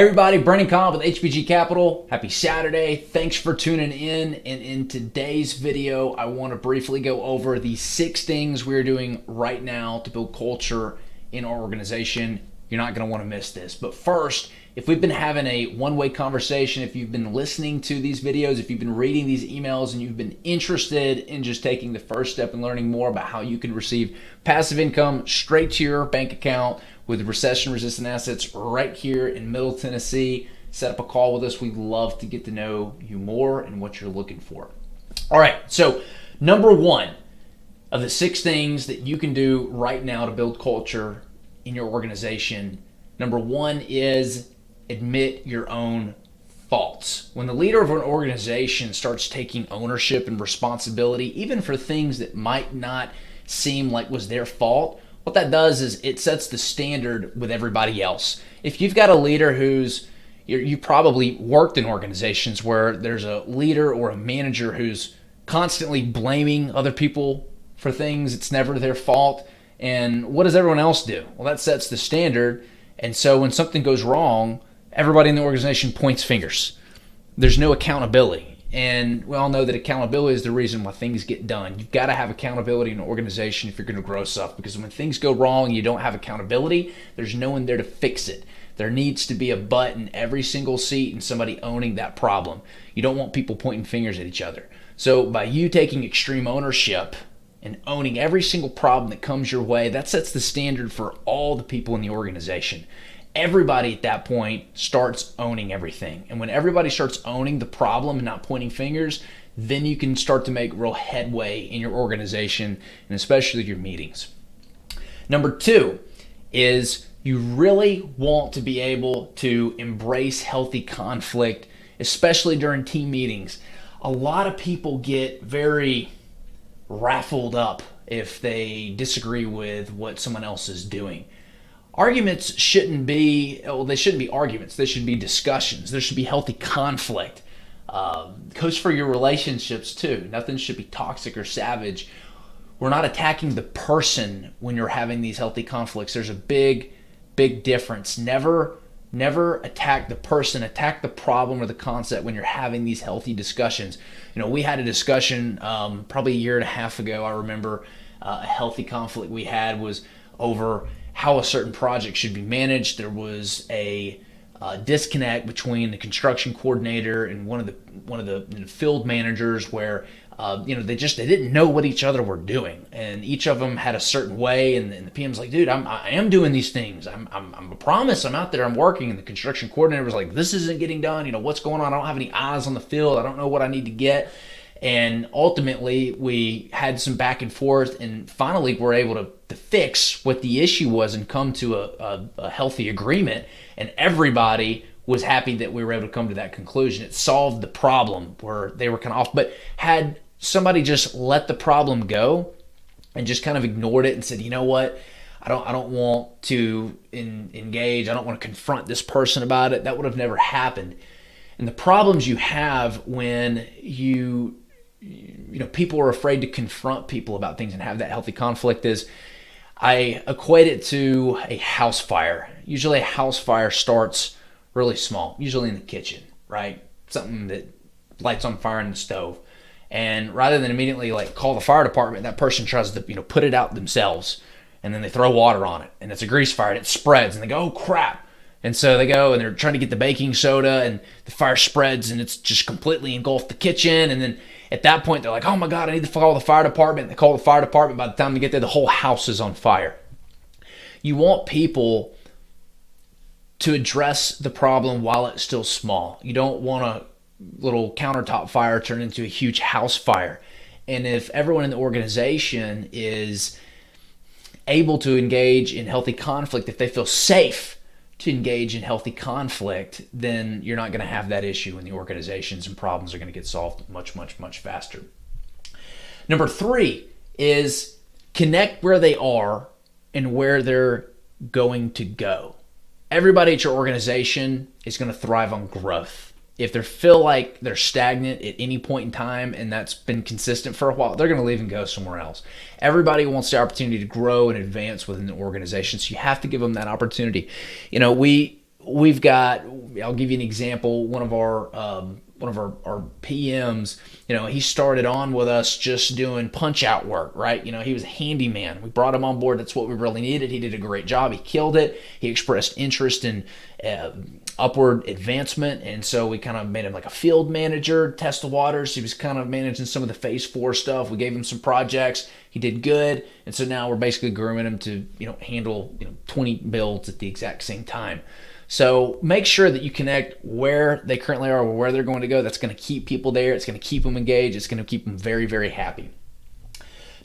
Everybody, Brennan Cobb with HBG Capital. Happy Saturday. Thanks for tuning in. And in today's video, I want to briefly go over the 6 things we're doing right now to build culture in our organization. You're not going to want to miss this. But first, if we've been having a one-way conversation, if you've been listening to these videos, if you've been reading these emails, and you've been interested in just taking the first step and learning more about how you can receive passive income straight to your bank account with recession-resistant assets right here in Middle Tennessee, set up a call with us. We'd love to get to know you more and what you're looking for. All right, so number 1 of the 6 things that you can do right now to build culture in your organization, number 1 is admit your own faults. When the leader of an organization starts taking ownership and responsibility, even for things that might not seem like was their fault, what that does is it sets the standard with everybody else. If you've got a leader you probably worked in organizations where there's a leader or a manager who's constantly blaming other people for things, it's never their fault. And what does everyone else do? Well, that sets the standard. And so when something goes wrong, everybody in the organization points fingers. There's no accountability. And we all know that accountability is the reason why things get done. You've got to have accountability in an organization if you're going to grow stuff, because when things go wrong and you don't have accountability, there's no one there to fix it. There needs to be a butt in every single seat and somebody owning that problem. You don't want people pointing fingers at each other. So by you taking extreme ownership and owning every single problem that comes your way, that sets the standard for all the people in the organization. Everybody at that point starts owning everything. And when everybody starts owning the problem and not pointing fingers, then you can start to make real headway in your organization and especially your meetings. Number 2 is you really want to be able to embrace healthy conflict, especially during team meetings. A lot of people get very raffled up if they disagree with what someone else is doing. Arguments shouldn't be, they shouldn't be arguments. They should be discussions. There should be healthy conflict. Goes for your relationships too. Nothing should be toxic or savage. We're not attacking the person when you're having these healthy conflicts. There's a big difference. Never attack the person. Attack the problem or the concept when you're having these healthy discussions. We had a discussion probably a year and a half ago. I remember a healthy conflict we had was over how a certain project should be managed. There was a disconnect between the construction coordinator and one of the field managers where they didn't know what each other were doing, and each of them had a certain way. And the PM's like, dude, I am doing these things. I'm a promise. I'm out there. I'm working. And the construction coordinator was like, this isn't getting done. What's going on? I don't have any eyes on the field. I don't know what I need to get. And ultimately, we had some back and forth, and finally we're able to fix what the issue was and come to a healthy agreement. And everybody was happy that we were able to come to that conclusion. It solved the problem where they were kind of off. But had somebody just let the problem go and just kind of ignored it and said, you know what, I don't want to engage. I don't want to confront this person about it, that would have never happened. And the problems you have when people are afraid to confront people about things and have that healthy conflict is, I equate it to a house fire. Usually a house fire starts really small, usually in the kitchen, right? Something that lights on fire in the stove. And rather than immediately call the fire department, that person tries to put it out themselves, and then they throw water on it, and it's a grease fire, and it spreads, and they go, oh crap. And so they go and they're trying to get the baking soda, and the fire spreads and it's just completely engulfed the kitchen. And then at that point, they're like, oh my God, I need to call the fire department. They call the fire department. By the time they get there, the whole house is on fire. You want people to address the problem while it's still small. You don't want a little countertop fire turn into a huge house fire. And if everyone in the organization is able to engage in healthy conflict, if they feel safe to engage in healthy conflict, then you're not going to have that issue in the organizations, and problems are going to get solved much, much, much faster. Number 3 is connect where they are and where they're going to go. Everybody at your organization is going to thrive on growth. If they feel like they're stagnant at any point in time, and that's been consistent for a while, they're going to leave and go somewhere else. Everybody wants the opportunity to grow and advance within the organization, so you have to give them that opportunity. We've got I'll give you an example. One of our PMs, he started on with us just doing punch out work, right? He was a handyman. We brought him on board. That's what we really needed. He did a great job. He killed it. He expressed interest in upward advancement, and so we kind of made him like a field manager, test the waters. He was kind of managing some of the phase 4 stuff. We gave him some projects. He did good, and so now we're basically grooming him to handle 20 builds at the exact same time. So make sure that you connect where they currently are or where they're going to go. That's going to keep people there. It's going to keep them engaged. It's going to keep them very, very happy.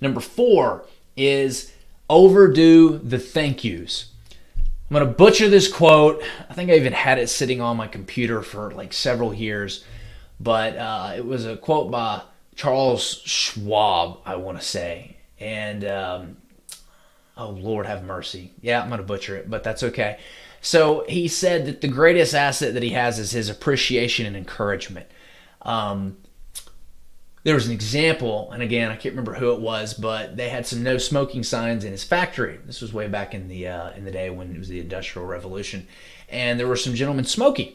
Number 4 is overdo the thank yous. I'm going to butcher this quote. I think I even had it sitting on my computer for like several years, but it was a quote by Charles Schwab, I want to say. And oh, Lord have mercy. Yeah, I'm going to butcher it, but that's okay. So he said that the greatest asset that he has is his appreciation and encouragement. There was an example, and again, I can't remember who it was, but they had some no smoking signs in his factory. This was way back in the day when it was the Industrial Revolution, and there were some gentlemen smoking,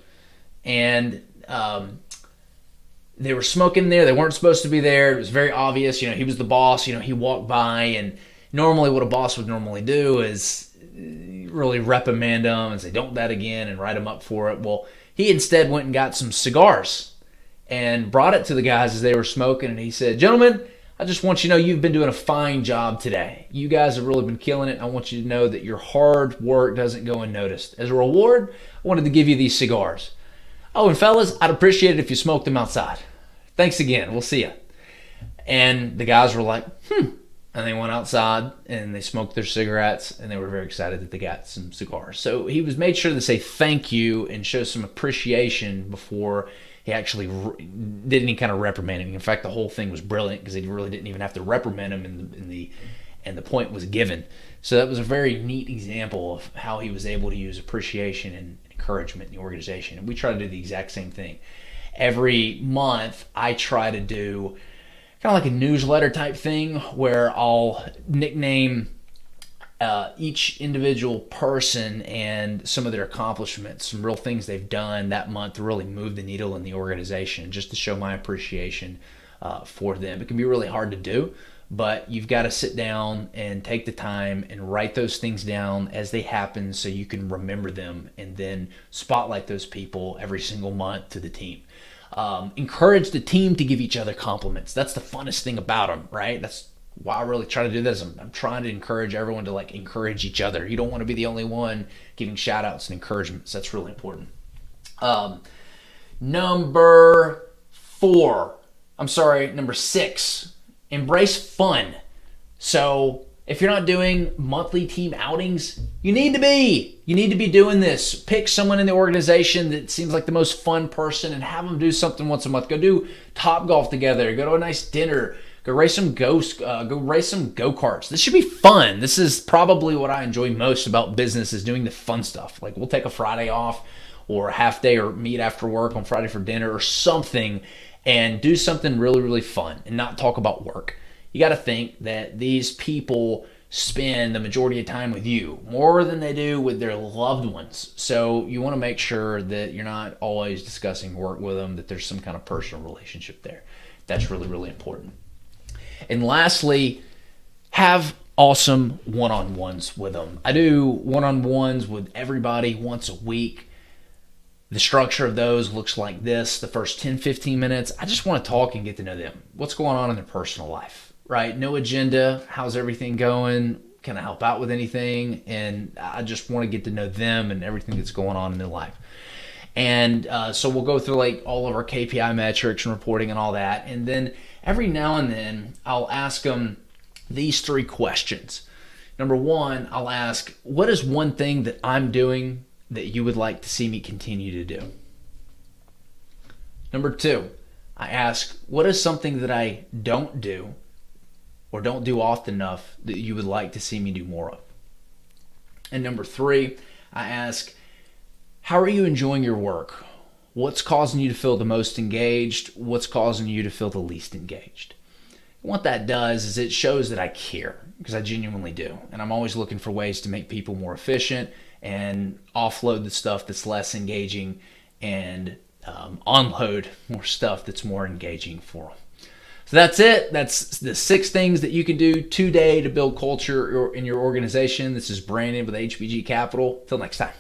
and they were smoking there. They weren't supposed to be there. It was very obvious. He was the boss. He walked by, and normally what a boss would normally do is really reprimand them and say, don't do that again, and write them up for it. Well, he instead went and got some cigars and brought it to the guys as they were smoking, and he said, gentlemen, I just want you to know you've been doing a fine job today. You guys have really been killing it. I want you to know that your hard work doesn't go unnoticed. As a reward, I wanted to give you these cigars. Oh, and fellas, I'd appreciate it if you smoked them outside. Thanks again. We'll see you. And the guys were like, And they went outside and they smoked their cigarettes, and they were very excited that they got some cigars. So he was made sure to say thank you and show some appreciation before he actually did any kind of reprimanding. In fact, the whole thing was brilliant because he really didn't even have to reprimand him, and the point was given. So that was a very neat example of how he was able to use appreciation and encouragement in the organization. And we try to do the exact same thing. Every month, I try to do kind of like a newsletter type thing where I'll nickname each individual person and some of their accomplishments, some real things they've done that month to really move the needle in the organization, just to show my appreciation for them. It can be really hard to do, but you've got to sit down and take the time and write those things down as they happen so you can remember them and then spotlight those people every single month to the team. Encourage the team to give each other compliments. That's the funnest thing about them, right? That's why I really try to do this. I'm trying to encourage everyone to encourage each other. You don't want to be the only one giving shout outs and encouragements. That's really important. Number 6, embrace fun. So if you're not doing monthly team outings, you need to be. You need to be doing this. Pick someone in the organization that seems like the most fun person and have them do something once a month. Go do Top Golf together. Go to a nice dinner. Go race some go-karts. This should be fun. This is probably what I enjoy most about business, is doing the fun stuff. Like, we'll take a Friday off or a half day or meet after work on Friday for dinner or something and do something really, really fun and not talk about work. You got to think that these people spend the majority of time with you more than they do with their loved ones. So you want to make sure that you're not always discussing work with them, that there's some kind of personal relationship there. That's really, really important. And lastly, have awesome one-on-ones with them. I do one-on-ones with everybody once a week. The structure of those looks like this. The first 10, 15 minutes, I just want to talk and get to know them. What's going on in their personal life, right? No agenda. How's everything going? Can I help out with anything? And I just want to get to know them and everything that's going on in their life. And so we'll go through all of our KPI metrics and reporting and all that. And then every now and then I'll ask them these 3 questions. Number 1, I'll ask, what is one thing that I'm doing that you would like to see me continue to do? Number 2, I ask, what is something that I don't do or don't do often enough that you would like to see me do more of? And number 3, I ask, how are you enjoying your work? What's causing you to feel the most engaged? What's causing you to feel the least engaged? And what that does is it shows that I care, because I genuinely do. And I'm always looking for ways to make people more efficient and offload the stuff that's less engaging and unload more stuff that's more engaging for them. So that's it. That's the 6 things that you can do today to build culture in your organization. This is Brandon with HBG Capital. Till next time.